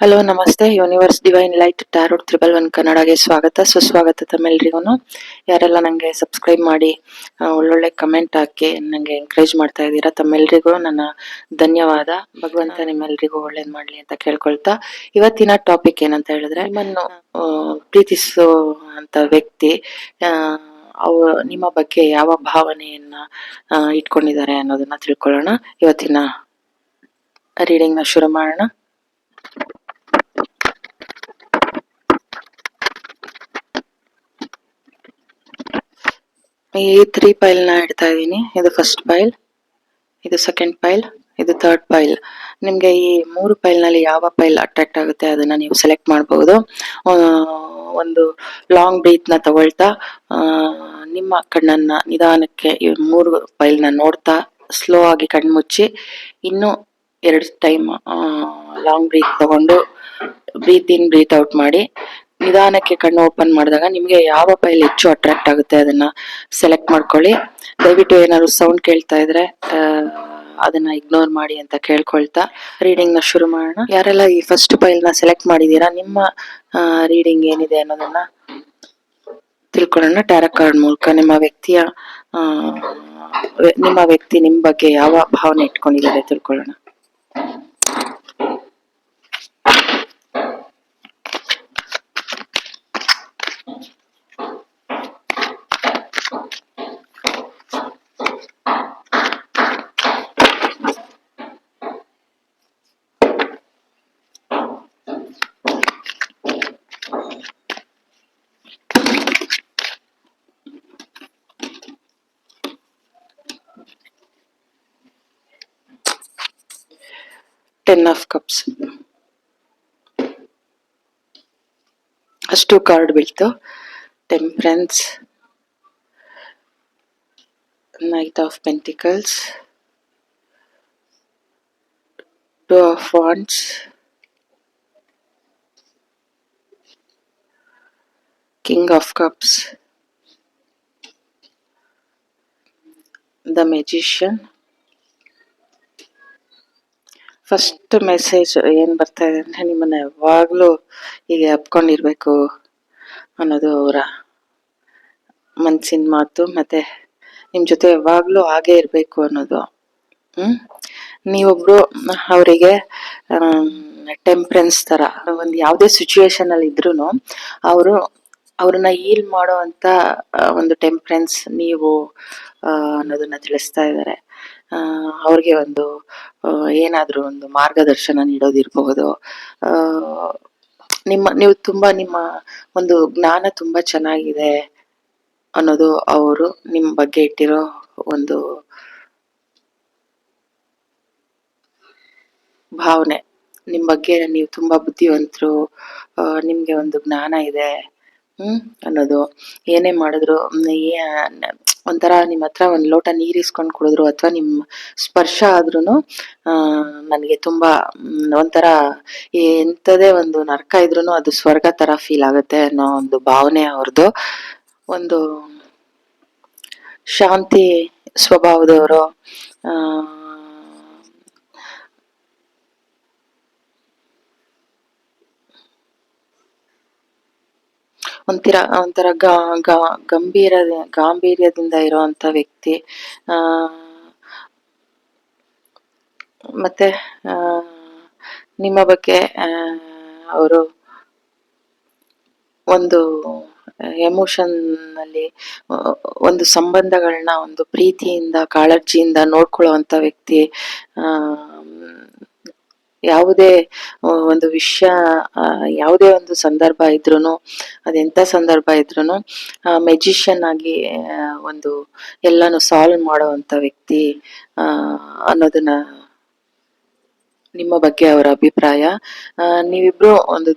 Hello ನಮಸ್ತೆ. Universe divine light tarot 111 ಕನ್ನಡಗೆ ಸ್ವಾಗತ ಸುಸ್ವಾಗತ ತಮ್ಮೆಲ್ರಿಗೂ. ಯಾರೆಲ್ಲ ನಂಗೆ ಸಬ್ಸ್ಕ್ರೈಬ್ ಮಾಡಿ ಒಳ್ಳೊಳ್ಳೆ ಕಮೆಂಟ್ ಹಾಕಿ ನಂಗೆ ಎಂಕರೇಜ್ ಮಾಡ್ತಾ ಇದ್ದೀರಾ ತಮ್ಮೆಲ್ರಿಗೂ ನನ್ನ ಧನ್ಯವಾದ. ಭಗವಂತ ನಿಮ್ಮೆಲ್ರಿಗೂ ಒಳ್ಳೇದ್ ಮಾಡ್ಲಿ ಅಂತ ಕೇಳ್ಕೊಳ್ತಾ, ಇವತ್ತಿನ ಟಾಪಿಕ್ ಏನಂತ ಹೇಳಿದ್ರೆ, ನಿಮ್ಮನ್ನು ಪ್ರೀತಿಸೋ ಅಂತ ವ್ಯಕ್ತಿ ಅವು ನಿಮ್ಮ ಬಗ್ಗೆ ಯಾವ ಭಾವನೆಯನ್ನ ಇಟ್ಕೊಂಡಿದ್ದಾರೆ ಅನ್ನೋದನ್ನ ತಿಳ್ಕೊಳ್ಳೋಣ. ಇವತ್ತಿನ ರೀಡಿಂಗ್ ನ ಶುರು ಮಾಡೋಣ. ಈ 3 ಪೈಲ್ ನ ಇಡ್ತಾ ಇದ್ದೀನಿ. ಇದು ಫಸ್ಟ್ ಪೈಲ್, ಇದು ಸೆಕೆಂಡ್ ಪೈಲ್, ಇದು ಥರ್ಡ್ ಪೈಲ್. ನಿಮ್ಗೆ ಈ 3 ಪೈಲ್ ನಲ್ಲಿ ಯಾವ ಪೈಲ್ ಅಟ್ರಾಕ್ಟ್ ಆಗುತ್ತೆ ಅದನ್ನ ನೀವು ಸೆಲೆಕ್ಟ್ ಮಾಡಬಹುದು. ಒಂದು ಲಾಂಗ್ ಬ್ರೀತ್ ನ ತಗೊಳ್ತಾ ನಿಮ್ಮ ಕಣ್ಣನ್ನ ನಿಧಾನಕ್ಕೆ ಈ 3 ಪೈಲ್ ನ ನೋಡ್ತಾ ಸ್ಲೋ ಆಗಿ ಕಣ್ಮುಚ್ಚಿ ಇನ್ನು 2 ಟೈಮ್ ಲಾಂಗ್ ಬ್ರೀತ್ ತಗೊಂಡು ಬ್ರೀತ್ ಇನ್ ಬ್ರೀತ್ ಔಟ್ ಮಾಡಿ ನಿಧಾನಕ್ಕೆ ಕಣ್ಣು ಓಪನ್ ಮಾಡಿದಾಗ ನಿಮ್ಗೆ ಯಾವ ಪೈಲ್ ಹೆಚ್ಚು ಅಟ್ರಾಕ್ಟ್ ಆಗುತ್ತೆ ಅದನ್ನ ಸೆಲೆಕ್ಟ್ ಮಾಡ್ಕೊಳ್ಳಿ. ದಯವಿಟ್ಟು ಏನಾದ್ರು ಸೌಂಡ್ ಕೇಳ್ತಾ ಇದ್ರೆ ಅದನ್ನ ಇಗ್ನೋರ್ ಮಾಡಿ ಅಂತ ಕೇಳ್ಕೊಳ್ತಾ ರೀಡಿಂಗ್ ನ ಶುರು ಮಾಡೋಣ. ಯಾರೆಲ್ಲ ಈ ಫಸ್ಟ್ ಪೈಲ್ ನ ಸೆಲೆಕ್ಟ್ ಮಾಡಿದೀರಾ, ನಿಮ್ಮ ರೀಡಿಂಗ್ ಏನಿದೆ ಅನ್ನೋದನ್ನ ತಿಳ್ಕೊಳ್ಳೋಣ. ಟ್ಯಾರೋ ಕಾರ್ಡ್ ಮೂಲಕ ನಿಮ್ಮ ವ್ಯಕ್ತಿ ನಿಮ್ ಬಗ್ಗೆ ಯಾವ ಭಾವನೆ ಇಟ್ಕೊಂಡಿದ್ದಾರೆ ತಿಳ್ಕೊಳ್ಳೋಣ. Ten of Cups. ಅಷ್ಟು ಕಾರ್ಡ್ ಬೀಳ್ತು. Temperance, knight of pentacles, 2 of Wands, King of Cups, the Magician. First message ಏನ್ ಬರ್ತಾ ಇದೆ ಅಂದ್ರೆ, ನಿಮ್ಮನ್ನ ಯಾವಾಗ್ಲೂ ಹೀಗೆ ಅಪ್ಕೊಂಡಿರ್ಬೇಕು ಅನ್ನೋದು ಅವರ ಮನ್ಸಿನ ಮಾತು, ಮತ್ತೆ ನಿಮ್ ಜೊತೆ ಯಾವಾಗ್ಲೂ ಹಾಗೆ ಇರ್ಬೇಕು ಅನ್ನೋದು. ನೀವೊಬ್ರು ಅವರಿಗೆ ಟೆಂಪರೆನ್ಸ್ ತರ ಒಂದ್ ಯಾವ್ದೇ ಸಿಚುವೇಶನ್ ಅಲ್ಲಿ ಇದ್ರುನು ಅವ್ರನ್ನ ಹೀಲ್ ಮಾಡೋ ಅಂತ ಒಂದು ಟೆಂಪರೆನ್ಸ್ ನೀವು ಅನ್ನೋದನ್ನ ತಿಳಿಸ್ತಾ ಇದ್ದಾರೆ. ಅವ್ರಿಗೆ ಒಂದು ಏನಾದ್ರೂ ಒಂದು ಮಾರ್ಗದರ್ಶನ ನೀಡೋದಿರಬಹುದು. ನಿಮ್ಮ ಒಂದು ಜ್ಞಾನ ತುಂಬಾ ಚೆನ್ನಾಗಿದೆ ಅನ್ನೋದು ಅವರು ನಿಮ್ ಬಗ್ಗೆ ಇಟ್ಟಿರೋ ಒಂದು ಭಾವನೆ. ನಿಮ್ ಬಗ್ಗೆ ನೀವು ತುಂಬಾ ಬುದ್ಧಿವಂತರು, ನಿಮ್ಗೆ ಒಂದು ಜ್ಞಾನ ಇದೆ ಅನ್ನೋದು. ಏನೇ ಮಾಡಿದ್ರು ಒಂಥರ ನಿಮ್ ಹತ್ರ ಒಂದ್ ಲೋಟ ನೀರ್ ಇಸ್ಕೊಂಡ್ ಕುಡಿದ್ರು ಅಥವಾ ನಿಮ್ ಸ್ಪರ್ಶ ಆದ್ರೂನು ನನ್ಗೆ ತುಂಬಾ ಒಂಥರ ಎಂತದೇ ಒಂದು ನರ್ಕ ಇದ್ರೂನು ಅದು ಸ್ವರ್ಗ ತರ ಫೀಲ್ ಆಗುತ್ತೆ ಅನ್ನೋ ಒಂದು ಭಾವನೆ ಅವ್ರದ್ದು. ಒಂದು ಶಾಂತಿ ಸ್ವಭಾವದವರು. ಒಂಥರ ಗಾಂಭೀರ್ಯದಿಂದ ಇರುವಂತ ವ್ಯಕ್ತಿ. ಮತ್ತೆ ನಿಮ್ಮ ಬಗ್ಗೆ ಅವರು ಒಂದು ಎಮೋಷನ್ ಅಲ್ಲಿ ಒಂದು ಸಂಬಂಧಗಳನ್ನ ಒಂದು ಪ್ರೀತಿಯಿಂದ ಕಾಳಜಿಯಿಂದ ನೋಡ್ಕೊಳ್ಳುವಂತ ವ್ಯಕ್ತಿ. ಯಾವುದೇ ಒಂದು ವಿಷಯ, ಯಾವುದೇ ಒಂದು ಸಂದರ್ಭ ಇದ್ರೂನು, ಅದೆಂತ ಸಂದರ್ಭ ಇದ್ರೂನು ಮೆಜಿಷಿಯನ್ ಆಗಿ ಒಂದು ಎಲ್ಲಾನು ಸಾಲ್ವ್ ಮಾಡುವಂತ ವ್ಯಕ್ತಿ ಅನ್ನೋದನ್ನ ನಿಮ್ಮ ಬಗ್ಗೆ ಅವರ ಅಭಿಪ್ರಾಯ. ನೀವಿಬ್ರು ಒಂದು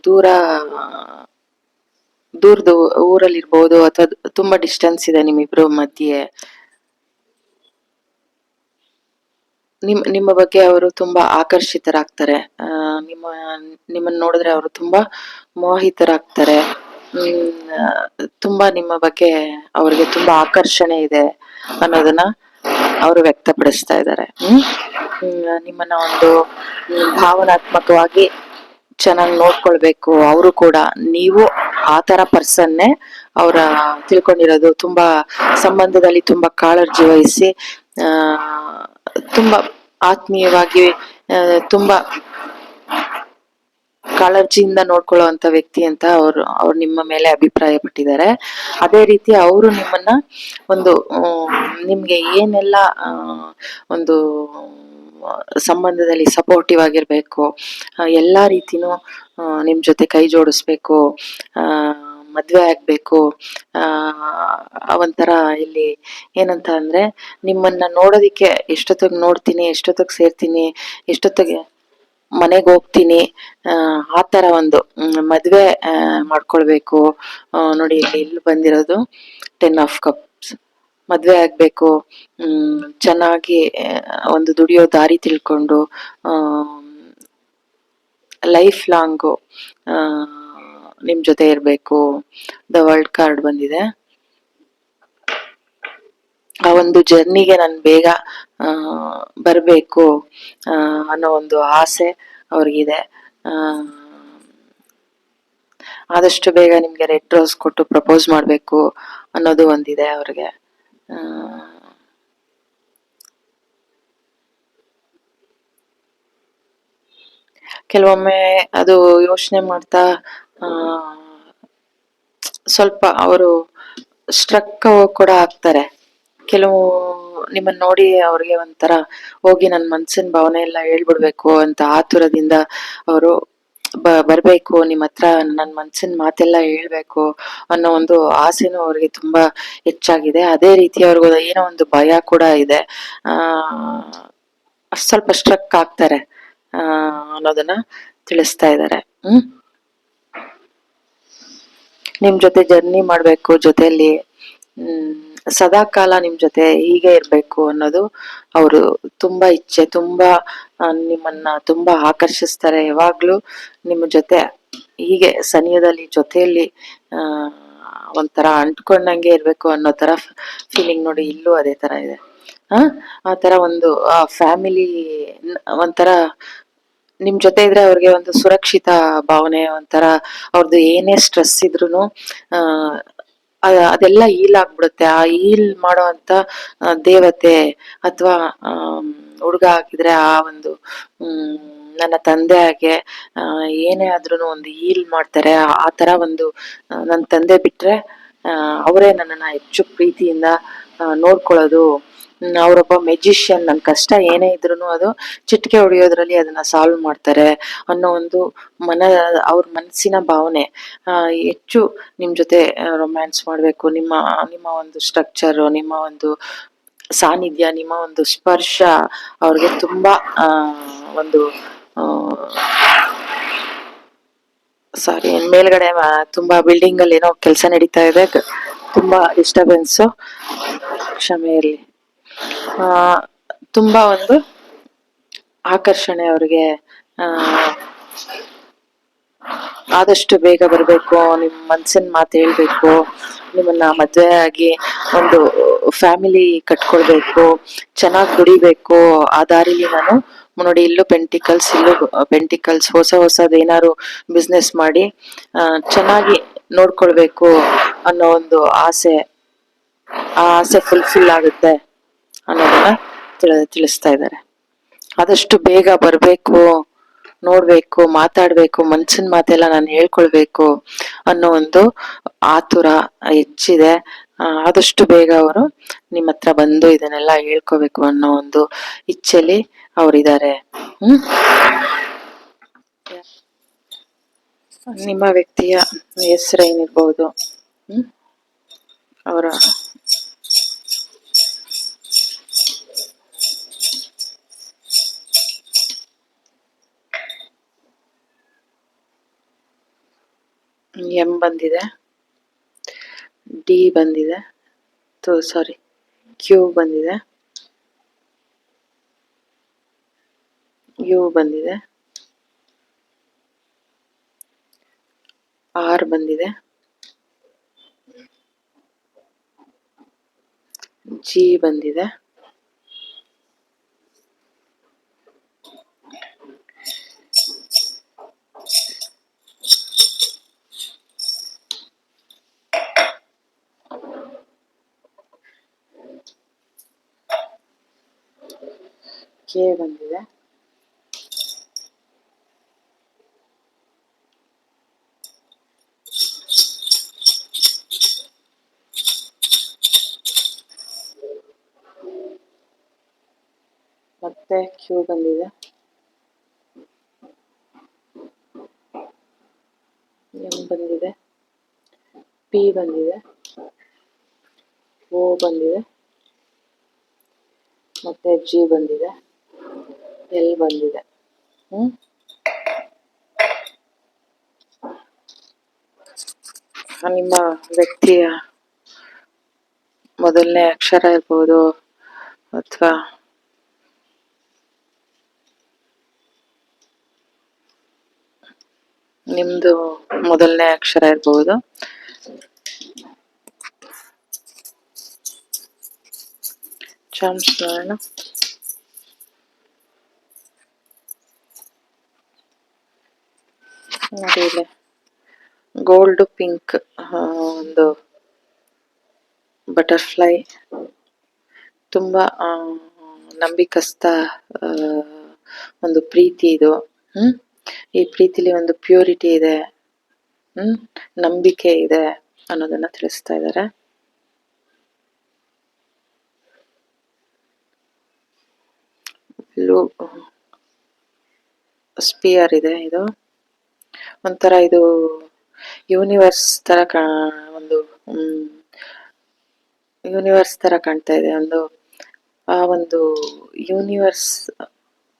ದೂರದ ಊರಲ್ಲಿರ್ಬೋದು ಅಥವಾ ತುಂಬಾ ಡಿಸ್ಟೆನ್ಸ್ ಇದೆ ನಿಮ್ಮಿಬ್ರು ಮಧ್ಯೆ. ನಿಮ್ಮ ಬಗ್ಗೆ ಅವರು ತುಂಬಾ ಆಕರ್ಷಿತರಾಗ್ತಾರೆ. ನಿಮ್ಮನ್ನ ನೋಡಿದ್ರೆ ಅವರು ತುಂಬಾ ಮೋಹಿತರಾಗ್ತಾರೆ. ತುಂಬಾ ನಿಮ್ಮ ಬಗ್ಗೆ ಅವ್ರಿಗೆ ತುಂಬಾ ಆಕರ್ಷಣೆ ಇದೆ ಅನ್ನೋದನ್ನ ಅವರು ವ್ಯಕ್ತಪಡಿಸ್ತಾ ಇದ್ದಾರೆ. ನಿಮ್ಮನ್ನ ಒಂದು ಭಾವನಾತ್ಮಕವಾಗಿ ಚೆನ್ನಾಗಿ ನೋಡ್ಕೊಳ್ಬೇಕು. ಅವರು ಕೂಡ ನೀವು ಆ ತರ ಪರ್ಸನ್ನೇ ಅವರ ತಿಳ್ಕೊಂಡಿರೋದು. ತುಂಬಾ ಸಂಬಂಧದಲ್ಲಿ ತುಂಬಾ ಕಾಳಜಿ ವಹಿಸಿ ಆ ತುಂಬಾ ಆತ್ಮೀಯವಾಗಿ ತುಂಬಾ ಕಾಳಜಿಯಿಂದ ನೋಡ್ಕೊಳ್ಳುವಂತ ವ್ಯಕ್ತಿ ಅಂತ ಅವ್ರು ನಿಮ್ಮ ಮೇಲೆ ಅಭಿಪ್ರಾಯ ಪಟ್ಟಿದ್ದಾರೆ. ಅದೇ ರೀತಿ ಅವರು ನಿಮ್ಮನ್ನ ಒಂದು ನಿಮ್ಗೆ ಏನೆಲ್ಲ ಒಂದು ಸಂಬಂಧದಲ್ಲಿ ಸಪೋರ್ಟಿವ್ ಆಗಿರ್ಬೇಕು, ಎಲ್ಲಾ ರೀತಿನೂ ನಿಮ್ ಜೊತೆ ಕೈ ಜೋಡಿಸ್ಬೇಕು, ಮದ್ವೆ ಆಗ್ಬೇಕು. ಒಂಥರ ಇಲ್ಲಿ ಏನಂತ ಅಂದ್ರೆ ನಿಮ್ಮನ್ನ ನೋಡೋದಿಕ್ಕೆ ಎಷ್ಟೊತ್ತಿಗೆ ನೋಡ್ತೀನಿ, ಎಷ್ಟೊತ್ತಿಗೆ ಸೇರ್ತೀನಿ, ಎಷ್ಟೊತ್ತಿಗೆ ಮನೆಗೆ ಹೋಗ್ತೀನಿ, ಆ ತರ ಒಂದು ಮದ್ವೆ ಮಾಡ್ಕೊಳ್ಬೇಕು. ನೋಡಿ ಇಲ್ಲಿ ಬಂದಿರೋದು 10 ಆಫ್ ಕಪ್ಸ್. ಮದ್ವೆ ಆಗ್ಬೇಕು, ಚೆನ್ನಾಗಿ ಒಂದು ದುಡಿಯೋ ದಾರಿ ತಿಳ್ಕೊಂಡು ಲೈಫ್ ಲಾಂಗು ನಿಮ್ ಜೊತೆ ಇರ್ಬೇಕು. ದ ವರ್ಲ್ಡ್ ಕಾರ್ಡ್ ಬಂದಿದೆ. ಆ ಒಂದು ಜರ್ನಿಗೆ ನಾನು ಬೇಗ ಬರ್ಬೇಕು ಅನ್ನೋ ಒಂದು ಆಸೆ ಅವ್ರಿಗಿದೆ. ಆದಷ್ಟು ಬೇಗ ನಿಮ್ಗೆ ರೆಡ್ ರೋಸ್ ಕೊಟ್ಟು ಪ್ರಪೋಸ್ ಮಾಡ್ಬೇಕು ಅನ್ನೋದು ಒಂದಿದೆ ಅವ್ರಿಗೆ. ಕೆಲವೊಮ್ಮೆ ಅದು ಯೋಚನೆ ಮಾಡ್ತಾ ಸ್ವಲ್ಪ ಅವರು ಸ್ಟ್ರಕ್ ಕೂಡ ಆಗ್ತಾರೆ. ಕೆಲವು ನಿಮ್ಮನ್ನ ನೋಡಿ ಅವ್ರಿಗೆ ಒಂಥರ ಹೋಗಿ ನನ್ ಮನ್ಸಿನ ಭಾವನೆ ಎಲ್ಲ ಹೇಳ್ಬಿಡ್ಬೇಕು ಅಂತ ಆತುರದಿಂದ ಅವರು ಬರ್ಬೇಕು ನಿಮ್ಮ ಹತ್ರ, ನನ್ ಮನ್ಸಿನ ಮಾತೆಲ್ಲ ಹೇಳ್ಬೇಕು ಅನ್ನೋ ಒಂದು ಆಸೆನೂ ಅವ್ರಿಗೆ ತುಂಬಾ ಹೆಚ್ಚಾಗಿದೆ. ಅದೇ ರೀತಿ ಅವ್ರಿಗೂ ಏನೋ ಒಂದು ಭಯ ಕೂಡ ಇದೆ. ಸ್ವಲ್ಪ ಸ್ಟ್ರಕ್ ಆಗ್ತಾರೆ ಅನ್ನೋದನ್ನ ತಿಳಿಸ್ತಾ ಇದ್ದಾರೆ. ನಿಮ್ ಜೊತೆ ಜರ್ನಿ ಮಾಡ್ಬೇಕು, ಜೊತೆಯಲ್ಲಿ ಸದಾ ಕಾಲ ನಿಮ್ ಜೊತೆ ಹೀಗೆ ಇರ್ಬೇಕು ಅನ್ನೋದು ಅವರು ತುಂಬಾ ಇಚ್ಛೆ. ತುಂಬಾ ನಿಮ್ಮನ್ನ ತುಂಬಾ ಆಕರ್ಷಿಸ್ತಾರೆ. ಯಾವಾಗ್ಲೂ ನಿಮ್ಮ ಜೊತೆ ಹೀಗೆ ಸನಿಹದಲ್ಲಿ ಜೊತೆಯಲ್ಲಿ ಒಂಥರ ಅಂಟ್ಕೊಂಡಂಗೆ ಇರ್ಬೇಕು ಅನ್ನೋ ತರ ಫೀಲಿಂಗ್. ನೋಡಿ ಇಲ್ಲೂ ಅದೇ ತರ ಇದೆ. ಆ ತರ ಒಂದು ಫ್ಯಾಮಿಲಿ ಒಂಥರ ನಿಮ್ ಜೊತೆ ಇದ್ರೆ ಅವ್ರಿಗೆ ಒಂದು ಸುರಕ್ಷಿತ ಭಾವನೆ. ಒಂಥರ ಅವ್ರದ್ದು ಏನೇ ಸ್ಟ್ರೆಸ್ ಇದ್ರುನು ಅದೆಲ್ಲ ಹೀಲ್ ಆಗ್ಬಿಡುತ್ತೆ. ಆ ಹೀಲ್ ಮಾಡೋ ಅಂತ ದೇವತೆ ಅಥವಾ ಹುಡುಗ ಆಗಿದ್ರೆ ಆ ಒಂದು ನನ್ನ ತಂದೆ ಹಾಗೆ ಏನೇ ಆದ್ರೂನು ಒಂದು ಹೀಲ್ ಮಾಡ್ತಾರೆ. ಆ ತರ ಒಂದು ನನ್ನ ತಂದೆ ಬಿಟ್ರೆ ಅವರೇ ನನ್ನನ್ನ ಹೆಚ್ಚು ಪ್ರೀತಿಯಿಂದ ನೋಡ್ಕೊಳ್ಳೋದು. ಅವರೊಬ್ಬ ಮೆಜಿಷಿಯನ್. ನನ್ ಕಷ್ಟ ಏನೇ ಇದ್ರುನು ಅದು ಚಿಟಿಕೆ ಹೊಡಿಯೋದ್ರಲ್ಲಿ ಅದನ್ನ ಸಾಲ್ವ್ ಮಾಡ್ತಾರೆ ಅನ್ನೋ ಒಂದು ಅವ್ರ ಮನಸ್ಸಿನ ಭಾವನೆ. ಹೆಚ್ಚು ನಿಮ್ ಜೊತೆ ರೊಮ್ಯಾನ್ಸ್ ಮಾಡ್ಬೇಕು. ನಿಮ್ಮ ಒಂದು ಸ್ಟ್ರಕ್ಚರ್, ನಿಮ್ಮ ಒಂದು ಸಾನ್ನಿಧ್ಯ, ನಿಮ್ಮ ಒಂದು ಸ್ಪರ್ಶ ಅವ್ರಿಗೆ ತುಂಬಾ ಒಂದು ಸಾರಿ ಮೇಲ್ಗಡೆ ತುಂಬಾ ಬಿಲ್ಡಿಂಗ್ ಅಲ್ಲಿ ಏನೋ ಕೆಲಸ ನಡೀತಾ ಇದೆ, ತುಂಬಾ ಡಿಸ್ಟರ್ಬೆನ್ಸ್, ಕ್ಷಮೆ ಇರ್ಲಿ. ತುಂಬಾ ಒಂದು ಆಕರ್ಷಣೆ ಅವ್ರಿಗೆ. ಆದಷ್ಟು ಬೇಗ ಬರ್ಬೇಕು, ನಿಮ್ ಮನ್ಸಿನ ಮಾತು ಹೇಳ್ಬೇಕು, ನಿಮ್ಮನ್ನ ಮದ್ವೆ ಆಗಿ ಒಂದು ಫ್ಯಾಮಿಲಿ ಕಟ್ಕೊಳ್ಬೇಕು, ಚೆನ್ನಾಗಿ ದುಡಿಬೇಕು. ಆ ದಾರಿಲಿ ನಾನು ನೋಡಿ ಇಲ್ಲೂ ಪೆಂಟಿಕಲ್ಸ್, ಇಲ್ಲೂ ಪೆಂಟಿಕಲ್ಸ್. ಹೊಸದ್ ಏನಾರು ಬಿಸ್ನೆಸ್ ಮಾಡಿ ಚೆನ್ನಾಗಿ ನೋಡ್ಕೊಳ್ಬೇಕು ಅನ್ನೋ ಒಂದು ಆಸೆ. ಆ ಆಸೆ ಫುಲ್ಫಿಲ್ ಆಗುತ್ತೆ ಅನ್ನೋದನ್ನ ತಿಳಿಸ್ತಾ ಇದ್ದಾರೆ. ಆದಷ್ಟು ಬೇಗ ಬರ್ಬೇಕು, ನೋಡ್ಬೇಕು, ಮಾತಾಡ್ಬೇಕು, ಮನ್ಸಿನ ಮಾತೆಲ್ಲ ನಾನು ಹೇಳ್ಕೊಳ್ಬೇಕು ಅನ್ನೋ ಒಂದು ಆತುರ ಹೆಚ್ಚಿದೆ. ಆದಷ್ಟು ಬೇಗ ಅವರು ನಿಮ್ಮ ಹತ್ರ ಬಂದು ಇದನ್ನೆಲ್ಲ ಹೇಳ್ಕೋಬೇಕು ಅನ್ನೋ ಒಂದು ಇಚ್ಛೆಲಿ ಅವರಿದ್ದಾರೆ. ನಿಮ್ಮ ವ್ಯಕ್ತಿಯ ಹೆಸರೇನಿರ್ಬಹುದು, ಅವರ ಎಂ ಬಂದಿದೆ, ಡಿ ಬಂದಿದೆ, ಸಾರಿ ಕ್ಯೂ ಬಂದಿದೆ, ಯು ಬಂದಿದೆ, ಆರ್ ಬಂದಿದೆ, ಜಿ ಬಂದಿದೆ, ಕೆ ಬಂದಿದೆ. ಮತ್ತೆ ಕ್ಯೂ ಬಂದಿದೆ. ಎಂ ಬಂದಿದೆ. ಪಿ ಬಂದಿದೆ. ಓ ಬಂದಿದೆ. ಮತ್ತೆ ಜಿ ಬಂದಿದೆ. ಎಲ್ ಬಂದಿದೆ. ನಿಮ್ಮ ವ್ಯಕ್ತಿಯ ಮೊದಲನೇ ಅಕ್ಷರ ಇರ್ಬೋದು, ಅಥವಾ ನಿಮ್ದು ಮೊದಲನೇ ಅಕ್ಷರ ಇರ್ಬೋದು. ಚಾನ್ಸ್ ನೋಡೋಣ. ನೋಡಿ ಇಲ್ಲಿ ಗೋಲ್ಡ್ ಪಿಂಕ್ ಒಂದು ಬಟರ್ಫ್ಲೈ, ತುಂಬಾ ನಂಬಿಕಸ್ತ ಒಂದು ಪ್ರೀತಿ ಇದು. ಈ ಪ್ರೀತಿಲಿ ಒಂದು ಪ್ಯೂರಿಟಿ ಇದೆ, ನಂಬಿಕೆ ಇದೆ ಅನ್ನೋದನ್ನ ತಿಳಿಸ್ತಾ ಇದ್ದಾರೆ. ಸ್ಪಿಯರ್ ಇದೆ. ಇದು ಒಂಥರ ಇದು ಯೂನಿವರ್ಸ್ ತರ ಒಂದು ಯೂನಿವರ್ಸ್ ತರ ಕಾಣ್ತಾ ಇದೆ. ಒಂದು ಯೂನಿವರ್ಸ್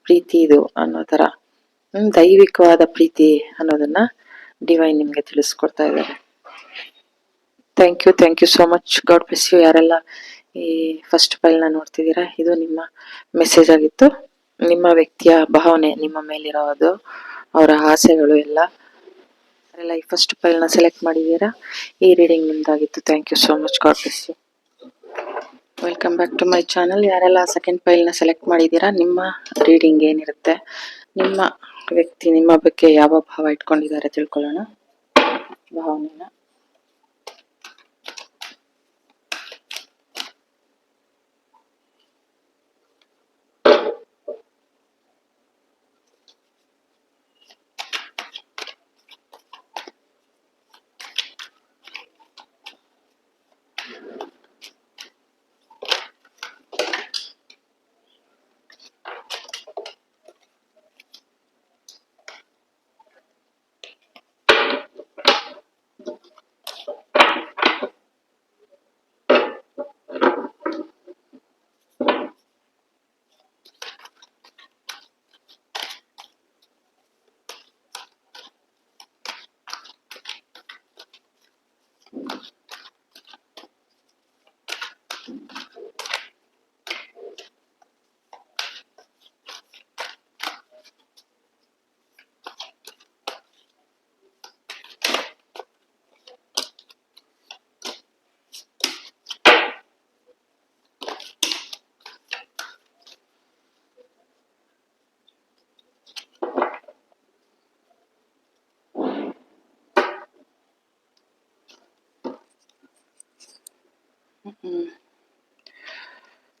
ಪ್ರೀತಿ ಇದು ಅನ್ನೋ ತರ, ದೈವಿಕವಾದ ಪ್ರೀತಿ ಅನ್ನೋದನ್ನ ಡಿವೈನ್ ನಿಮ್ಗೆ ತಿಳಿಸ್ಕೊಡ್ತಾ ಇದ್ದಾರೆ. Thank you so much. God bless you. ಯಾರೆಲ್ಲ ಈ ಫಸ್ಟ್ ಫೈಲ್ನ ನೋಡ್ತಿದ್ದೀರಾ, ಇದು ನಿಮ್ಮ ಮೆಸೇಜ್ ಆಗಿತ್ತು. ನಿಮ್ಮ ವ್ಯಕ್ತಿಯ ಭಾವನೆ, ನಿಮ್ಮ ಮೇಲಿರೋದು, ಅವರ ಆಸೆಗಳು ಎಲ್ಲ ಯಾರೆಲ್ಲ ಈ ಫಸ್ಟ್ ಫೈಲ್ನ ಸೆಲೆಕ್ಟ್ ಮಾಡಿದ್ದೀರಾ, ಈ ರೀಡಿಂಗ್ ನಿಮ್ದಾಗಿತ್ತು. Thank you so much. God bless you. Welcome back to my channel. ಯಾರೆಲ್ಲ ಸೆಕೆಂಡ್ ಫೈಲ್ನ ಸೆಲೆಕ್ಟ್ ಮಾಡಿದ್ದೀರಾ, ನಿಮ್ಮ ರೀಡಿಂಗ್ ಏನಿರುತ್ತೆ, ನಿಮ್ಮ ವ್ಯಕ್ತಿ ನಿಮ್ಮ ಬಗ್ಗೆ ಯಾವ ಭಾವ ಇಟ್ಕೊಂಡಿದ್ದಾರೆ ತಿಳ್ಕೊಳ್ಳೋಣ. ಭಾವನೆನ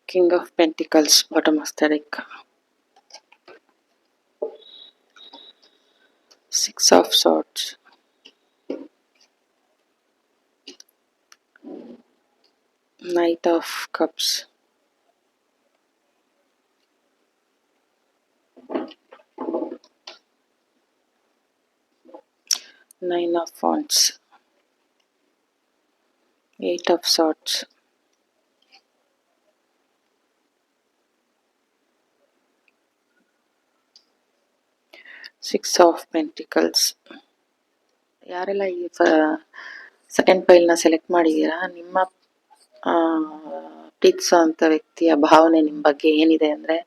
King of Pentacles, bottom of the deck. Six of Swords. Knight of Cups. Nine of Wands. Eight of Swords. Six of Pentacles. ಯಾರೆಲ್ಲ ಈ ಸೆಕೆಂಡ್ ಫೈಲ್ನ ಸೆಲೆಕ್ಟ್ ಮಾಡಿದ್ದೀರಾ, ನಿಮ್ಮ ಪ್ರೀತಿಸೋ ಅಂತ ವ್ಯಕ್ತಿಯ ಭಾವನೆ ನಿಮ್ಮ ಬಗ್ಗೆ ಏನಿದೆ ಅಂದ್ರೆ,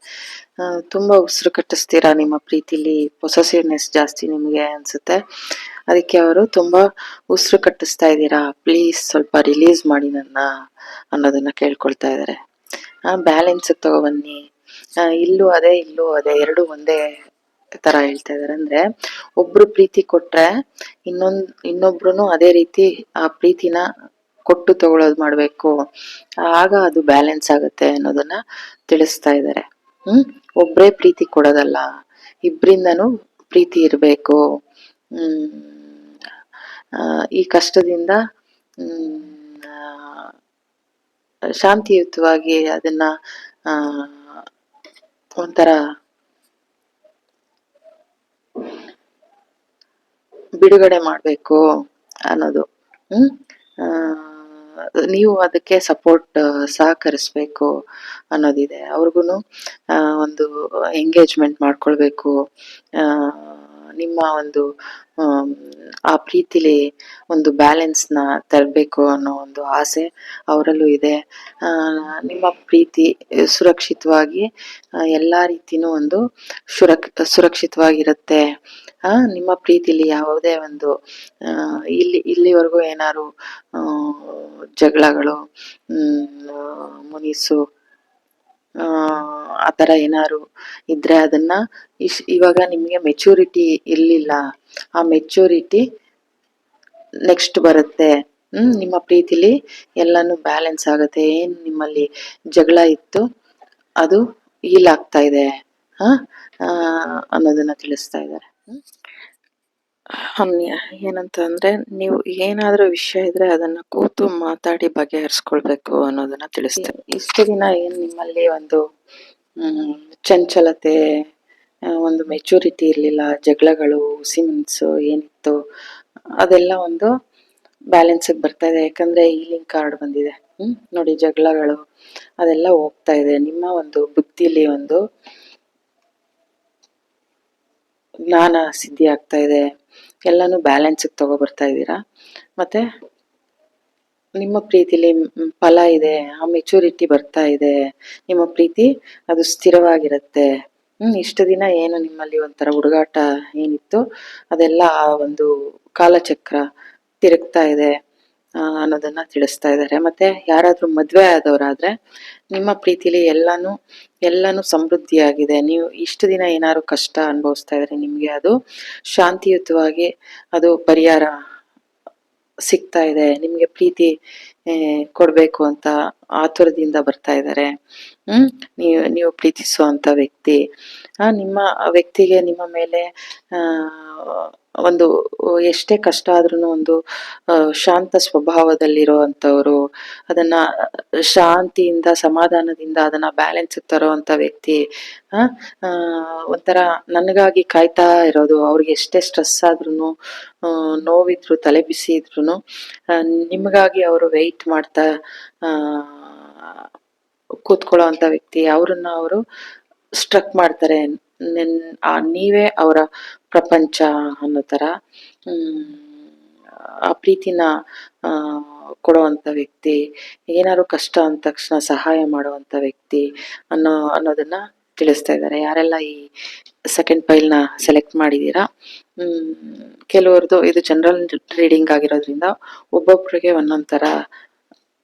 ತುಂಬಾ ಉಸಿರು ಕಟ್ಟಿಸ್ತೀರಾ ನಿಮ್ಮ ಪ್ರೀತಿಲಿ. ಪೊಸೆಸಿವ್ನೆಸ್ ಜಾಸ್ತಿ ನಿಮಗೆ ಅನ್ಸುತ್ತೆ, ಅದಕ್ಕೆ ಅವರು ತುಂಬಾ ಉಸಿರು ಕಟ್ಟಿಸ್ತಾ ಇದ್ದೀರಾ. ಪ್ಲೀಸ್ ಸ್ವಲ್ಪ ರಿಲೀಸ್ ಮಾಡಿ ನನ್ನ ಅನ್ನೋದನ್ನ ಕೇಳ್ಕೊಳ್ತಾ ಇದ್ದಾರೆ. ಬ್ಯಾಲೆನ್ಸ್ ತಗೊಬನ್ನಿ. ಇಲ್ಲೂ ಅದೇ ಎರಡು ಒಂದೇ ತರ ಹೇಳ್ತಾ ಇದಾರೆ. ಅಂದ್ರೆ ಒಬ್ರು ಪ್ರೀತಿ ಕೊಟ್ರೆ ಇನ್ನೊಬ್ರುನು ಅದೇ ರೀತಿ ಆ ಪ್ರೀತಿನ ಕೊಟ್ಟು ತಗೊಳ್ಳೋದು ಮಾಡ್ಬೇಕು, ಆಗ ಅದು ಬ್ಯಾಲೆನ್ಸ್ ಆಗುತ್ತೆ ಅನ್ನೋದನ್ನ ತಿಳಿಸ್ತಾ ಇದ್ದಾರೆ. ಹ್ಮ್ ಒಬ್ರೇ ಪ್ರೀತಿ ಕೊಡೋದಲ್ಲ, ಇಬ್ರಿಂದನೂ ಪ್ರೀತಿ ಇರಬೇಕು. ಹ್ಮ್ ಈ ಕಷ್ಟದಿಂದ ಹ್ಮ್ ಶಾಂತಿಯುತವಾಗಿ ಅದನ್ನ ಆ ಒಂಥರ ಬಿಡುಗಡೆ ಮಾಡ್ಬೇಕು ಅನ್ನೋದು. ಹ್ಮ್ ಆ ನೀವು ಅದಕ್ಕೆ ಸಪೋರ್ಟ್ ಸಹಕರಿಸ್ಬೇಕು ಅನ್ನೋದಿದೆ. ಅವ್ರಿಗೂನು ಒಂದು ಎಂಗೇಜ್ಮೆಂಟ್ ಮಾಡ್ಕೊಳ್ಬೇಕು. ಆ ನಿಮ್ಮ ಒಂದು ಆ ಪ್ರೀತಿಲಿ ಒಂದು ಬ್ಯಾಲೆನ್ಸ್ನ ತರಬೇಕು ಅನ್ನೋ ಒಂದು ಆಸೆ ಅವರಲ್ಲೂ ಇದೆ. ನಿಮ್ಮ ಪ್ರೀತಿ ಸುರಕ್ಷಿತವಾಗಿ ಎಲ್ಲಾ ರೀತಿನೂ ಒಂದು ಸುರಕ್ಷಿತವಾಗಿರುತ್ತೆ. ನಿಮ್ಮ ಪ್ರೀತಿಲಿ ಯಾವುದೇ ಒಂದು ಇಲ್ಲಿವರೆಗೂ ಏನಾದ್ರು ಜಗಳಗಳು, ಮುನಿಸು ಆ ಥರ ಏನಾದ್ರು ಇದ್ರೆ ಅದನ್ನ ಇವಾಗ ನಿಮ್ಗೆ ಮೆಚೂರಿಟಿ ಇರ್ಲಿಲ್ಲ, ಆ ಮೆಚೂರಿಟಿ ನೆಕ್ಸ್ಟ್ ಬರುತ್ತೆ. ನಿಮ್ಮ ಪ್ರೀತಿಲಿ ಎಲ್ಲಾನು ಬ್ಯಾಲೆನ್ಸ್ ಆಗುತ್ತೆ. ಏನ್ ನಿಮ್ಮಲ್ಲಿ ಜಗಳ ಇತ್ತು ಅದು ಹೀಲ್ ಆಗ್ತಾ ಇದೆ ಅನ್ನೋದನ್ನ ತಿಳಿಸ್ತಾ ಇದ್ದಾರೆ. ಏನಂತ ಅಂದ್ರೆ, ನೀವು ಏನಾದ್ರೂ ವಿಷಯ ಇದ್ರೆ ಅದನ್ನ ಕೂತು ಮಾತಾಡಿ ಬಗೆಹರಿಸ್ಕೊಳ್ಬೇಕು ಅನ್ನೋದನ್ನ ತಿಳಿಸ್ತಾರೆ. ಇಷ್ಟು ದಿನ ಏನ್ ನಿಮ್ಮಲ್ಲಿ ಒಂದು ಚಂಚಲತೆ, ಒಂದು ಮೆಚೂರಿಟಿ ಇರ್ಲಿಲ್ಲ, ಜಗಳಗಳು, ಸಿಮೆಂಟ್ಸು ಏನಿತ್ತು ಅದೆಲ್ಲ ಒಂದು ಬ್ಯಾಲೆನ್ಸ್ ಬರ್ತಾ ಇದೆ. ಯಾಕಂದ್ರೆ ಹೀಲಿಂಗ್ ಕಾರ್ಡ್ ಬಂದಿದೆ. ನೋಡಿ, ಜಗಳಗಳು ಅದೆಲ್ಲ ಹೋಗ್ತಾ ಇದೆ. ನಿಮ್ಮ ಒಂದು ಬುದ್ಧಿಲಿ ಒಂದು ಜ್ಞಾನ ಸಿದ್ಧಿ ಆಗ್ತಾ ಇದೆ. ಎಲ್ಲಾನು ಬ್ಯಾಲೆನ್ಸ್ ತಗೋ ಬರ್ತಾ ಇದ್ದೀರಾ. ಮತ್ತೆ ನಿಮ್ಮ ಪ್ರೀತಿಲಿ ಫಲ ಇದೆ, ಆ ಮೆಚೂರಿಟಿ ಬರ್ತಾ ಇದೆ. ನಿಮ್ಮ ಪ್ರೀತಿ ಅದು ಸ್ಥಿರವಾಗಿರುತ್ತೆ. ಇಷ್ಟು ದಿನ ಏನು ನಿಮ್ಮಲ್ಲಿ ಒಂಥರ ಹುಡುಗಾಟ ಏನಿತ್ತು ಅದೆಲ್ಲ ಆ ಒಂದು ಕಾಲಚಕ್ರ ತಿರುಗ್ತಾ ಇದೆ ಅನ್ನೋದನ್ನ ತಿಳಿಸ್ತಾ ಇದ್ದಾರೆ. ಮತ್ತೆ ಯಾರಾದ್ರೂ ಮದ್ವೆ ಆದವರಾದ್ರೆ ನಿಮ್ಮ ಪ್ರೀತಿಲಿ ಎಲ್ಲಾನು ಸಮೃದ್ಧಿಯಾಗಿದೆ. ನೀವು ಇಷ್ಟು ದಿನ ಏನಾದ್ರು ಕಷ್ಟ ಅನುಭವಿಸ್ತಾ ಇದ್ರೆ ನಿಮ್ಗೆ ಅದು ಶಾಂತಿಯುತವಾಗಿ ಅದು ಪರಿಹಾರ ಸಿಗ್ತಾ ಇದೆ. ನಿಮ್ಗೆ ಪ್ರೀತಿ ಕೊಡ್ಬೇಕು ಅಂತ ಆತುರದಿಂದ ಬರ್ತಾ ಇದ್ದಾರೆ. ನೀವು ಪ್ರೀತಿಸುವಂತ ವ್ಯಕ್ತಿ, ನಿಮ್ಮ ವ್ಯಕ್ತಿಗೆ ನಿಮ್ಮ ಮೇಲೆ ಒಂದು ಎಷ್ಟೇ ಕಷ್ಟ ಆದ್ರೂ ಒಂದು ಶಾಂತ ಸ್ವಭಾವದಲ್ಲಿರುವಂತವ್ರು, ಅದನ್ನ ಶಾಂತಿಯಿಂದ ಸಮಾಧಾನದಿಂದ ಅದನ್ನ ಬ್ಯಾಲೆನ್ಸ್ ತರುವಂತ ವ್ಯಕ್ತಿ. ಒಂಥರ ನನಗಾಗಿ ಕಾಯ್ತಾ ಇರೋದು. ಅವ್ರಿಗೆ ಎಷ್ಟೇ ಸ್ಟ್ರೆಸ್ ಆದ್ರೂ, ನೋವಿದ್ರು, ತಲೆ ಬಿಸಿ ಇದ್ರು ನಿಮ್ಗಾಗಿ ಅವರು ವೆಯ್ಟ್ ಮಾಡ್ತಾ ಕೂತ್ಕೊಳ್ಳೋ ಅಂತ ವ್ಯಕ್ತಿ. ಅವ್ರನ್ನ ಅವರು ಸ್ಟ್ರಕ್ ಮಾಡ್ತಾರೆ. ನೀವೇ ಅವರ ಪ್ರಪಂಚ ಅನ್ನೋ ತರ ಆ ಪ್ರೀತಿನ ಕೊಡುವಂತ ವ್ಯಕ್ತಿ. ಏನಾದ್ರು ಕಷ್ಟ ಅಂದ ತಕ್ಷಣ ಸಹಾಯ ಮಾಡುವಂತ ವ್ಯಕ್ತಿ ಅನ್ನೋದನ್ನ ತಿಳಿಸ್ತಾ ಇದ್ದಾರೆ. ಯಾರೆಲ್ಲ ಈ ಸೆಕೆಂಡ್ ಫೈಲ್ ನ ಸೆಲೆಕ್ಟ್ ಮಾಡಿದೀರಾ, ಕೆಲವ್ರದ್ದು ಇದು ಜನರಲ್ ರೀಡಿಂಗ್ ಆಗಿರೋದ್ರಿಂದ ಒಬ್ಬೊಬ್ರಿಗೆ ಒಂದೊಂದ್ ತರ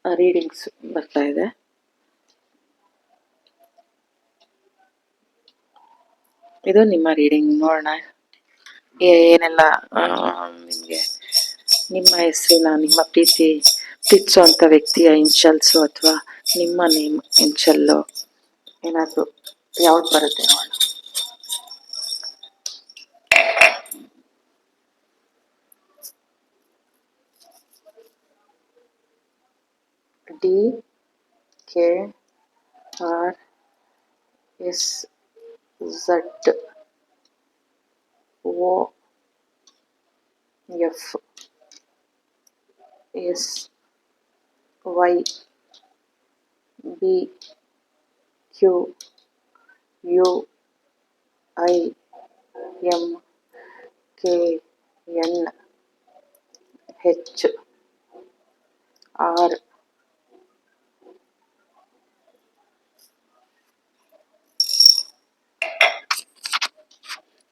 ರೀಡಿಂಗ್ಸ್ ಬರ್ತಾ ಇದೆ. ಇದು ನಿಮ್ಮ ರೀಡಿಂಗ್. ನೋಡೋಣ ಏನೆಲ್ಲ ನಿಮ್ಗೆ ನಿಮ್ಮ ಹೆಸರಿನ, ನಿಮ್ಮ ಪ್ರೀತಿಸುವಂತ ವ್ಯಕ್ತಿಯ ಇನ್ಶಲ್ಸು ಅಥವಾ ನಿಮ್ಮ ನೇಮ್ ಇನ್ಶಲ್ಲು ಏನಾದ್ರು ಯಾವ್ದು ಬರುತ್ತೆ ನೋಡೋಣ. KRSYBQUYMKNHR.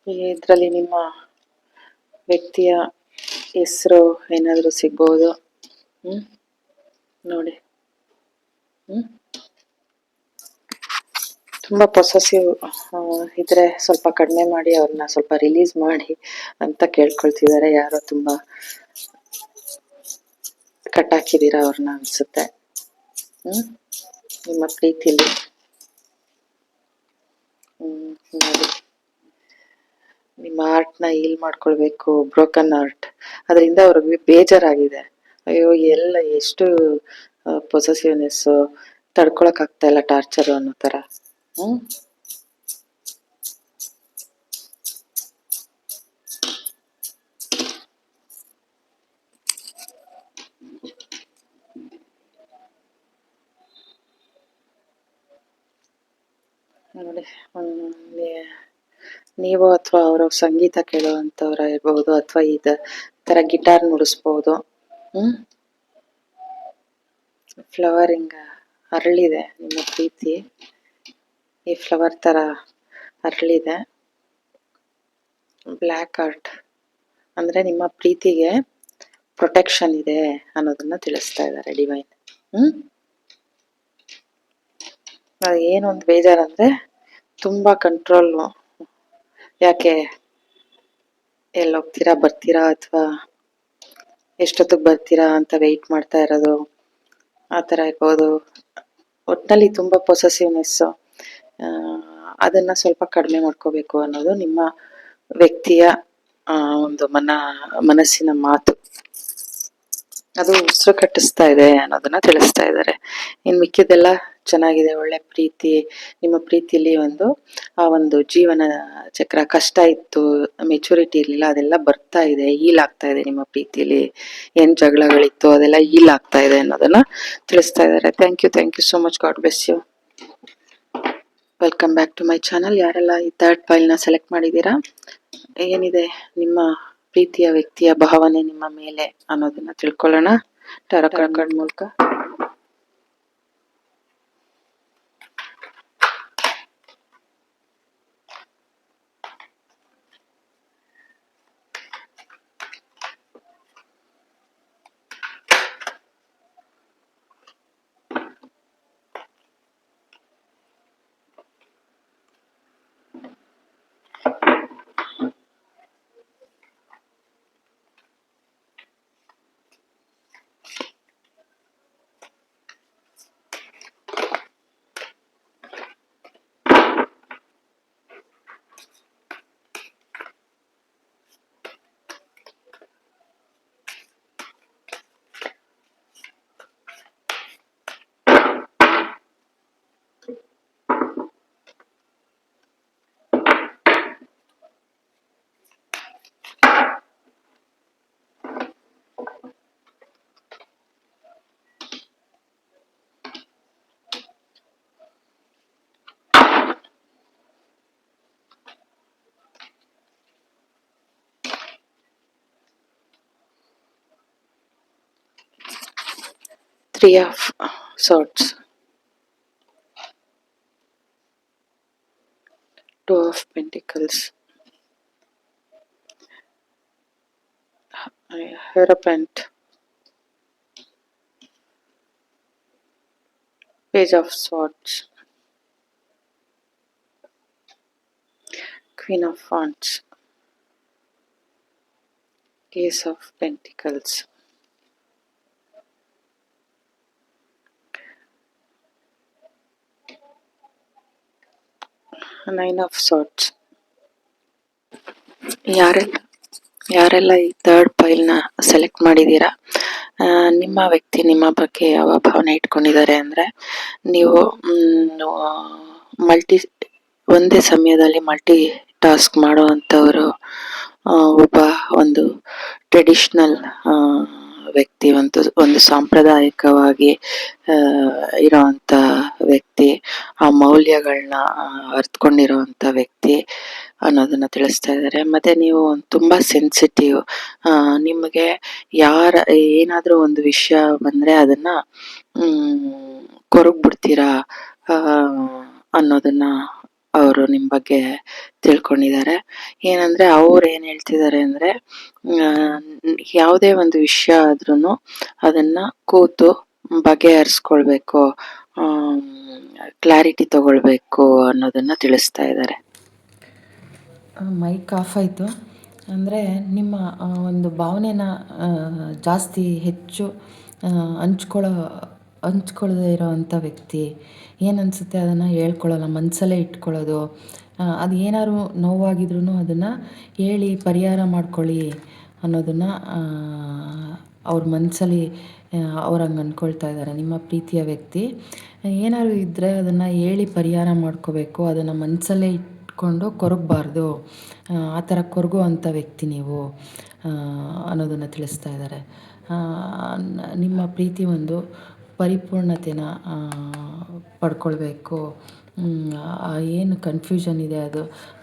ಇದರಲ್ಲಿ ನಿಮ್ಮ ವ್ಯಕ್ತಿಯ ಹೆಸರು ಏನಾದರೂ ಸಿಗ್ಬಹುದು. ನೋಡಿ, ತುಂಬಾ ಪೊಸೆಸಿವ್ ಇದ್ರೆ ಸ್ವಲ್ಪ ಕಡಿಮೆ ಮಾಡಿ, ಅವ್ರನ್ನ ಸ್ವಲ್ಪ ರಿಲೀಸ್ ಮಾಡಿ ಅಂತ ಕೇಳ್ಕೊಳ್ತಿದ್ದಾರೆ. ಯಾರೋ ತುಂಬಾ ಕಟ್ಟಾಕಿದೀರ ಅವ್ರನ್ನ ಅನ್ಸುತ್ತೆ. ನಿಮ್ಮ ಪ್ರೀತಿಲಿ ನೋಡಿ, ನಿಮ್ಮ ಆರ್ಟ್ನ ಹೀಲ್ ಮಾಡ್ಕೊಳ್ಬೇಕು, ಬ್ರೋಕನ್ ಆರ್ಟ್. ಅದರಿಂದ ಅವ್ರಿಗೆ ಬೇಜಾರಾಗಿದೆ. ಅಯ್ಯೋ ಎಲ್ಲ ಎಷ್ಟು ಪೊಸೆಸಿವ್ನೆಸ್ಸು, ತಡ್ಕೊಳಕ್ ಆಗ್ತಾ ಇಲ್ಲ ಟಾರ್ಚರು ಅನ್ನೋ ಥರ. ಹ್ಮ್ ನೋಡಿ, ನೀವು ಅಥವಾ ಅವರು ಸಂಗೀತ ಕೇಳುವಂಥವ್ರ ಇರ್ಬೋದು, ಅಥವಾ ಥರ ಗಿಟಾರ್ ನುಡಿಸ್ಬೋದು. ಹ್ಮ್ ಫ್ಲವರಿಂಗ್ ಅರಳಿದೆ ನಿಮ್ಮ ಪ್ರೀತಿ, ಈ ಫ್ಲವರ್ ಥರ ಅರಳಿದೆ. ಬ್ಲ್ಯಾಕ್ ಆರ್ಟ್ ಅಂದರೆ ನಿಮ್ಮ ಪ್ರೀತಿಗೆ ಪ್ರೊಟೆಕ್ಷನ್ ಇದೆ ಅನ್ನೋದನ್ನ ತಿಳಿಸ್ತಾ ಇದ್ದಾರೆ ಡಿವೈನ್. ಹ್ಮ್ ಏನೊಂದು ಬೇಜಾರಂದ್ರೆ ತುಂಬಾ ಕಂಟ್ರೋಲು. ಯಾಕೆ ಎಲ್ಲೋಗ್ತೀರಾ ಬರ್ತೀರಾ ಅಥವಾ ಎಷ್ಟೊತ್ತಿಗೆ ಬರ್ತೀರಾ ಅಂತ ವೆಯ್ಟ್ ಮಾಡ್ತಾ ಇರೋದು, ಆ ಥರ ಇರ್ಬೋದು. ಒಟ್ಟಿನಲ್ಲಿ ತುಂಬ ಪೊಸೆಸಿವ್ನೆಸ್ಸು, ಅದನ್ನು ಸ್ವಲ್ಪ ಕಡಿಮೆ ಮಾಡ್ಕೋಬೇಕು ಅನ್ನೋದು ನಿಮ್ಮ ವ್ಯಕ್ತಿಯ ಒಂದು ಮನಸ್ಸಿನ ಮಾತು. ಅದು ಉಸಿರು ಕಟ್ಟಿಸ್ತಾ ಇದೆ ಅನ್ನೋದನ್ನ ತಿಳಿಸ್ತಾ ಇದ್ದಾರೆ. ಇನ್ನು ಮಿಕ್ಕಿದೆಲ್ಲ ಚೆನ್ನಾಗಿದೆ, ಒಳ್ಳೆ ಪ್ರೀತಿ. ನಿಮ್ಮ ಪ್ರೀತಿಯಲ್ಲಿ ಒಂದು ಜೀವನ ಚಕ್ರ, ಕಷ್ಟ ಇತ್ತು, ಮೆಚುರಿಟಿ ಇರಲಿಲ್ಲ, ಅದೆಲ್ಲ ಬರ್ತಾ ಇದೆ, ಹೀಲ್ ಆಗ್ತಾ ಇದೆ. ನಿಮ್ಮ ಪ್ರೀತಿಯಲ್ಲಿ ಏನು ಜಗಳಗಳಿತ್ತು ಅದೆಲ್ಲ ಹೀಲ್ ಆಗ್ತಾ ಇದೆ ಅನ್ನೋದನ್ನ ತಿಳಿಸ್ತಾ ಇದ್ದಾರೆ. Thank you so much. God bless you. Welcome back to my channel. ಯಾರೆಲ್ಲ ಈ ಥರ್ಡ್ ಫೈಲ್ನ ಸೆಲೆಕ್ಟ್ ಮಾಡಿದ್ದೀರಾ, ಏನಿದೆ ನಿಮ್ಮ ಪ್ರೀತಿಯ ವ್ಯಕ್ತಿಯ ಭಾವನೆ ನಿಮ್ಮ ಮೇಲೆ ಅನ್ನೋದನ್ನ ತಿಳ್ಕೊಳ್ಳೋಣ ಟಾರೋ ಕಾರ್ಡ್ ಮೂಲಕ. Three of Swords, Two of Pentacles, Hierophant, Page of Swords, Queen of Wands, Ace of Pentacles, Nine of Swords. ಯಾರೆಲ್ಲ ಈ ಥರ್ಡ್ ಫೈಲ್ನ ಸೆಲೆಕ್ಟ್ ಮಾಡಿದ್ದೀರಾ, ನಿಮ್ಮ ವ್ಯಕ್ತಿ ನಿಮ್ಮ ಬಗ್ಗೆ ಯಾವ ಭಾವನೆ ಇಟ್ಕೊಂಡಿದ್ದಾರೆ ಅಂದರೆ, ನೀವು ಒಂದೇ ಸಮಯದಲ್ಲಿ ಮಲ್ಟಿ ಟಾಸ್ಕ್ ಮಾಡುವಂಥವರು, ಒಂದು ಟ್ರೆಡಿಷ್ನಲ್ ವ್ಯಕ್ತಿ, ಒಂದು ಸಾಂಪ್ರದಾಯಿಕವಾಗಿ ಇರೋವಂಥ ವ್ಯಕ್ತಿ, ಆ ಮೌಲ್ಯಗಳನ್ನ ಅರ್ಥಕೊಂಡಿರೋವಂಥ ವ್ಯಕ್ತಿ ಅನ್ನೋದನ್ನ ತಿಳಿಸ್ತಾ ಇದ್ದಾರೆ. ಮತ್ತೆ ನೀವು ತುಂಬ ಸೆನ್ಸಿಟಿವ್, ನಿಮಗೆ ಏನಾದರೂ ಒಂದು ವಿಷಯ ಬಂದರೆ ಅದನ್ನ ಕೊರಗ್ಬಿಡ್ತೀರಾ ಅನ್ನೋದನ್ನ ಅವರು ನಿಮ್ಮ ಬಗ್ಗೆ ತಿಳ್ಕೊಂಡಿದ್ದಾರೆ. ಏನಂದ್ರೆ ಅವ್ರು ಏನು ಹೇಳ್ತಿದ್ದಾರೆ ಅಂದರೆ, ಯಾವುದೇ ಒಂದು ವಿಷಯ ಆದ್ರೂ ಅದನ್ನ ಕೂತು ಬಗೆಹರಿಸ್ಕೊಳ್ಬೇಕು, ಕ್ಲಾರಿಟಿ ತಗೊಳ್ಬೇಕು ಅನ್ನೋದನ್ನ ತಿಳಿಸ್ತಾ ಇದ್ದಾರೆ. ಮೈಕ್ ಆಫ್ ಆಯಿತು ಅಂದರೆ ನಿಮ್ಮ ಒಂದು ಭಾವನೆನ ಜಾಸ್ತಿ ಹೆಚ್ಚು ಹಂಚ್ಕೊಳ್ಳದೇ ಇರೋವಂಥ ವ್ಯಕ್ತಿ. ಏನನ್ಸುತ್ತೆ ಅದನ್ನು ಹೇಳ್ಕೊಳ್ಳಲ್ಲ, ಮನಸ್ಸಲ್ಲೇ ಇಟ್ಕೊಳ್ಳೋದು, ಅದು ಏನಾದ್ರು ನೋವಾಗಿದ್ರೂ ಅದನ್ನು ಹೇಳಿ ಪರಿಹಾರ ಮಾಡ್ಕೊಳ್ಳಿ ಅನ್ನೋದನ್ನು ಅವ್ರ ಮನಸ್ಸಲ್ಲಿ ಅವ್ರು ಹಂಗೆ ಅಂದ್ಕೊಳ್ತಾ ಇದ್ದಾರೆ. ನಿಮ್ಮ ಪ್ರೀತಿಯ ವ್ಯಕ್ತಿ ಏನಾದ್ರು ಇದ್ದರೆ ಅದನ್ನು ಹೇಳಿ ಪರಿಹಾರ ಮಾಡ್ಕೋಬೇಕು, ಅದನ್ನು ಮನಸ್ಸಲ್ಲೇ ಇಟ್ಕೊಂಡು ಕೊರಗಬಾರ್ದು. ಆ ಥರ ಕೊರಗುವಂಥ ವ್ಯಕ್ತಿ ನೀವು ಅನ್ನೋದನ್ನು ತಿಳಿಸ್ತಾ ಇದ್ದಾರೆ. ನಿಮ್ಮ ಪ್ರೀತಿ ಒಂದು ಪರಿಪೂರ್ಣತೆನ ಪಡ್ಕೊಳ್ಬೇಕು. ಏನು ಕನ್ಫ್ಯೂಷನ್ ಇದೆ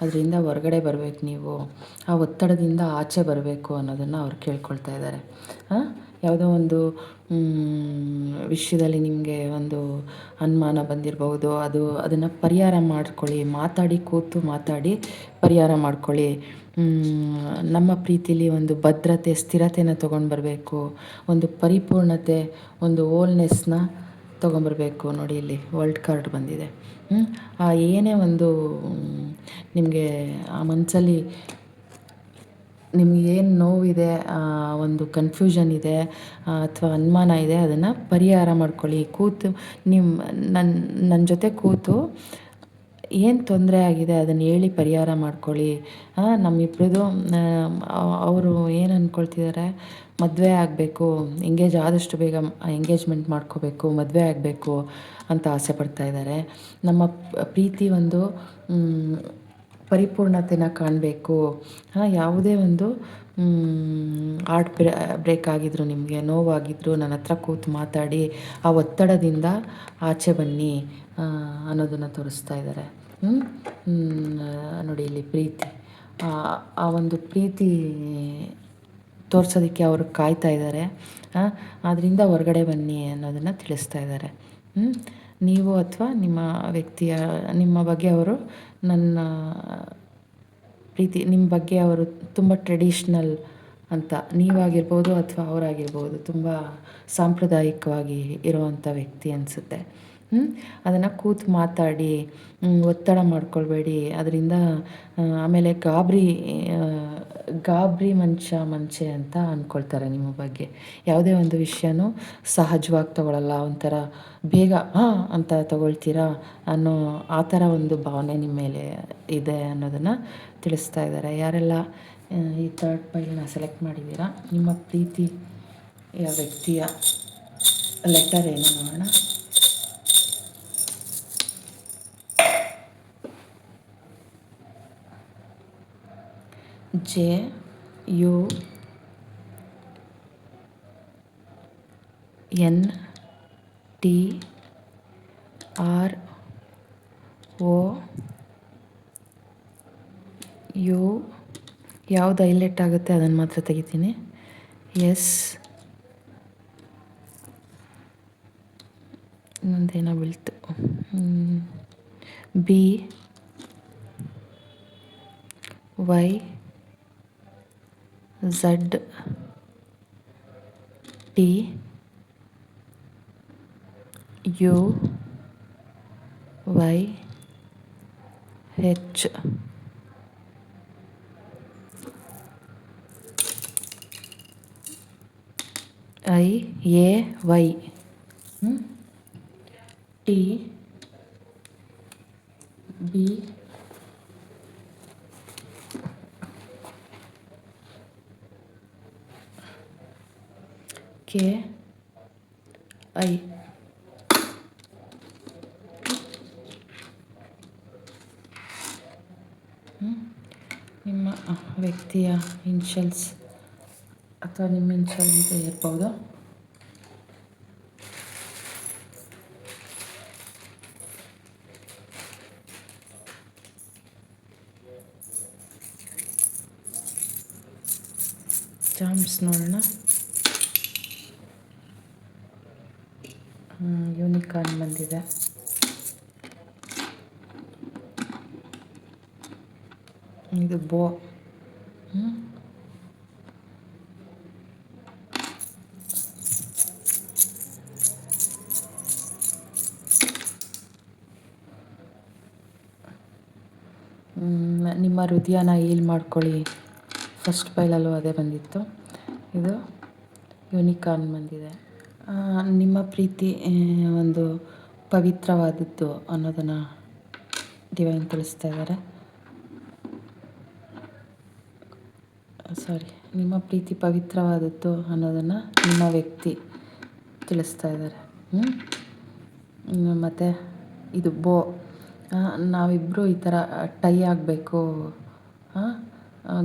ಅದರಿಂದ ಹೊರಗಡೆ ಬರ್ಬೇಕು ನೀವು. ಆ ಒತ್ತಡದಿಂದ ಆಚೆ ಬರಬೇಕು ಅನ್ನೋದನ್ನು ಅವ್ರು ಕೇಳ್ಕೊಳ್ತಾ ಇದ್ದಾರೆ. ಯಾವುದೋ ಒಂದು ವಿಷಯದಲ್ಲಿ ನಿಮಗೆ ಒಂದು ಅನುಮಾನ ಬಂದಿರಬಹುದು, ಅದನ್ನು ಪರಿಹಾರ ಮಾಡ್ಕೊಳ್ಳಿ. ಕೂತು ಮಾತಾಡಿ ಪರಿಹಾರ ಮಾಡ್ಕೊಳ್ಳಿ. ನಮ್ಮ ಪ್ರೀತಿಲಿ ಒಂದು ಭದ್ರತೆ, ಸ್ಥಿರತೆನ ತೊಗೊಂಡು ಬರಬೇಕು. ಒಂದು ಪರಿಪೂರ್ಣತೆ, ಒಂದು ಹೋಲ್ನೆಸ್ನ ತೊಗೊಂಬರ್ಬೇಕು. ನೋಡಿ, ಇಲ್ಲಿ ವರ್ಲ್ಡ್ ಕಾರ್ಡ್ ಬಂದಿದೆ. ಏನೇ ಒಂದು ನಿಮಗೆ ಆ ಮನಸ್ಸಲ್ಲಿ ನಿಮಗೇನು ನೋವಿದೆ, ಒಂದು ಕನ್ಫ್ಯೂಷನ್ ಇದೆ ಅಥವಾ ಅನುಮಾನ ಇದೆ, ಅದನ್ನು ಪರಿಹಾರ ಮಾಡ್ಕೊಳ್ಳಿ. ಕೂತು ನನ್ನ ಜೊತೆ ಕೂತು ಏನು ತೊಂದರೆ ಆಗಿದೆ ಅದನ್ನು ಹೇಳಿ ಪರಿಹಾರ ಮಾಡ್ಕೊಳ್ಳಿ. ನಮ್ಮಿಬ್ರದ್ದು ಅವರು ಏನು ಅಂದ್ಕೊಳ್ತಿದ್ದಾರೆ, ಮದುವೆ ಆಗಬೇಕು, ಆದಷ್ಟು ಬೇಗ ಎಂಗೇಜ್ಮೆಂಟ್ ಮಾಡ್ಕೋಬೇಕು, ಮದುವೆ ಆಗಬೇಕು ಅಂತ ಆಸೆ ಪಡ್ತಾ ಇದ್ದಾರೆ. ನಮ್ಮ ಪ್ರೀತಿ ಒಂದು ಪರಿಪೂರ್ಣತೆನ ಕಾಣಬೇಕು. ಯಾವುದೇ ಒಂದು ಹಾರ್ಟ್ ಬ್ರೇಕ್ ಆಗಿದ್ರು, ನಿಮಗೆ ನೋವಾಗಿದ್ರು ನನ್ನ ಹತ್ರ ಕೂತು ಮಾತಾಡಿ ಆ ಒತ್ತಡದಿಂದ ಆಚೆ ಬನ್ನಿ ಅನ್ನೋದನ್ನು ತೋರಿಸ್ತಾ ಇದ್ದಾರೆ. ನೋಡಿ, ಇಲ್ಲಿ ಪ್ರೀತಿ, ಆ ಒಂದು ಪ್ರೀತಿ ತೋರ್ಸೋದಕ್ಕೆ ಅವರು ಕಾಯ್ತಾ ಇದ್ದಾರೆ. ಅದರಿಂದ ಹೊರಗಡೆ ಬನ್ನಿ ಅನ್ನೋದನ್ನು ತಿಳಿಸ್ತಾ ಇದ್ದಾರೆ. ನೀವು ಅಥವಾ ನಿಮ್ಮ ಬಗ್ಗೆ ಅವರು ನಿಮ್ಮ ಬಗ್ಗೆ ಅವರು ತುಂಬ ಟ್ರೆಡಿಷ್ನಲ್ ಅಂತ ನೀವಾಗಿರ್ಬೋದು ಅಥವಾ ಅವರಾಗಿರ್ಬೋದು, ತುಂಬ ಸಾಂಪ್ರದಾಯಿಕವಾಗಿ ಇರುವಂಥ ವ್ಯಕ್ತಿ ಅನಿಸುತ್ತೆ. ಅದನ್ನು ಕೂತು ಮಾತಾಡಿ, ಒತ್ತಡ ಮಾಡ್ಕೊಳ್ಬೇಡಿ. ಅದರಿಂದ ಆಮೇಲೆ ಗಾಬರಿ ಮಂಚೆ ಅಂತ ಅಂದ್ಕೊಳ್ತಾರೆ ನಿಮ್ಮ ಬಗ್ಗೆ. ಯಾವುದೇ ಒಂದು ವಿಷಯನೂ ಸಹಜವಾಗಿ ತಗೊಳ್ಳಲ್ಲ, ಒಂಥರ ಬೇಗ ಅಂತ ತಗೊಳ್ತೀರಾ ಅನ್ನೋ ಆ ಥರ ಒಂದು ಭಾವನೆ ನಿಮ್ಮ ಮೇಲೆ ಇದೆ ಅನ್ನೋದನ್ನು ತಿಳಿಸ್ತಾ ಇದ್ದಾರೆ. ಯಾರೆಲ್ಲ ಈ ಥರ್ಡ್ ಪೈಲನ್ನ ಸೆಲೆಕ್ಟ್ ಮಾಡಿದ್ದೀರಾ, ನಿಮ್ಮ ಪ್ರೀತಿಯ ವ್ಯಕ್ತಿಯ ಲೆಟರ್ ಏನು ನೋಡೋಣ. JUNTRO ಯಾವ್ದು ಹೈಲೈಟ್ ಆಗುತ್ತೆ ಅದನ್ನು ಮಾತ್ರ ತೆಗಿತೀನಿ. ಇನ್ನೊಂದೇನೋ ಬೀಳ್ತು. BYZTUYH IAY TB KI. ನಿಮ್ಮ ವ್ಯಕ್ತಿಯ ಇನ್ಷಿಯಲ್ಸ್ ಅಥವಾ ನಿಮ್ಮ ಇನ್ಷಿಯಲ್ ಅಂತ ಇರ್ಬೋದು. ಚಾಮ್ಸ್ ನೋಡೋಣ. ಯೂನಿಕಾರ್ನ್ ಬಂದಿದೆ. ಇದು ಬೋ. ನಿಮ್ಮ ಹೃದಯನ ಹೀಲ್ ಮಾಡ್ಕೊಳ್ಳಿ. ಫಸ್ಟ್ ಪೈಲಲ್ಲೂ ಅದೇ ಬಂದಿತ್ತು. ಇದು ಯೂನಿಕಾರ್ನ್ ಬಂದಿದೆ. ನಿಮ್ಮ ಪ್ರೀತಿ ಒಂದು ಪವಿತ್ರವಾದದ್ದು ಅನ್ನೋದನ್ನು ಡಿವೈನ್ ತಿಳಿಸ್ತಾ ಇದ್ದಾರೆ. ಸಾರಿ, ನಿಮ್ಮ ಪ್ರೀತಿ ಪವಿತ್ರವಾದದ್ದು ಅನ್ನೋದನ್ನು ನಿಮ್ಮ ವ್ಯಕ್ತಿ ತಿಳಿಸ್ತಾ ಇದ್ದಾರೆ. ಮತ್ತು ಇದು ನಾವಿಬ್ಬರು ಈ ಥರ ಟೈ ಆಗಬೇಕು,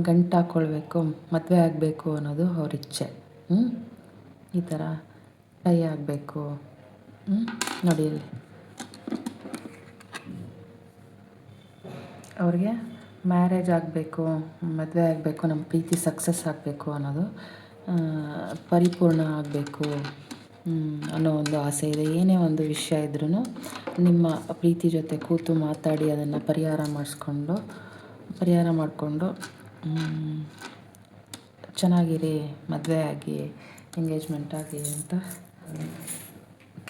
ಗಂಟು ಹಾಕ್ಕೊಳ್ಬೇಕು, ಮದುವೆ ಆಗಬೇಕು ಅನ್ನೋದು ಅವ್ರ ಇಚ್ಛೆ. ಈ ಥರ ಟೈ ಆಗಬೇಕು. ನೋಡಿ ಅಲ್ಲಿ ಅವ್ರಿಗೆ ಮ್ಯಾರೇಜ್ ಆಗಬೇಕು, ಮದುವೆ ಆಗಬೇಕು, ನಮ್ಮ ಪ್ರೀತಿ ಸಕ್ಸಸ್ ಆಗಬೇಕು ಅನ್ನೋದು, ಪರಿಪೂರ್ಣ ಆಗಬೇಕು ಅನ್ನೋ ಒಂದು ಆಸೆ ಇದೆ. ಏನೇ ಒಂದು ವಿಷಯ ಇದ್ರೂ ನಿಮ್ಮ ಪ್ರೀತಿ ಜೊತೆ ಕೂತು ಮಾತಾಡಿ ಅದನ್ನು ಪರಿಹಾರ ಮಾಡಿಕೊಂಡು ಚೆನ್ನಾಗಿರಿ, ಮದುವೆ ಆಗಿ, ಎಂಗೇಜ್ಮೆಂಟ್ ಆಗಿ ಅಂತ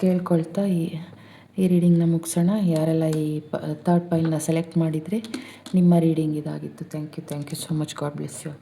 ಕೇಳ್ಕೊಳ್ತಾ ಈ ರೀಡಿಂಗ್ನ ಮುಗಿಸೋಣ. ಯಾರೆಲ್ಲ ಈ ಥರ್ಡ್ ಪೈಲ್ನ ಸೆಲೆಕ್ಟ್ ಮಾಡಿದರೆ ನಿಮ್ಮ ರೀಡಿಂಗ್ ಇದಾಗಿತ್ತು. Thank you so much. God bless you.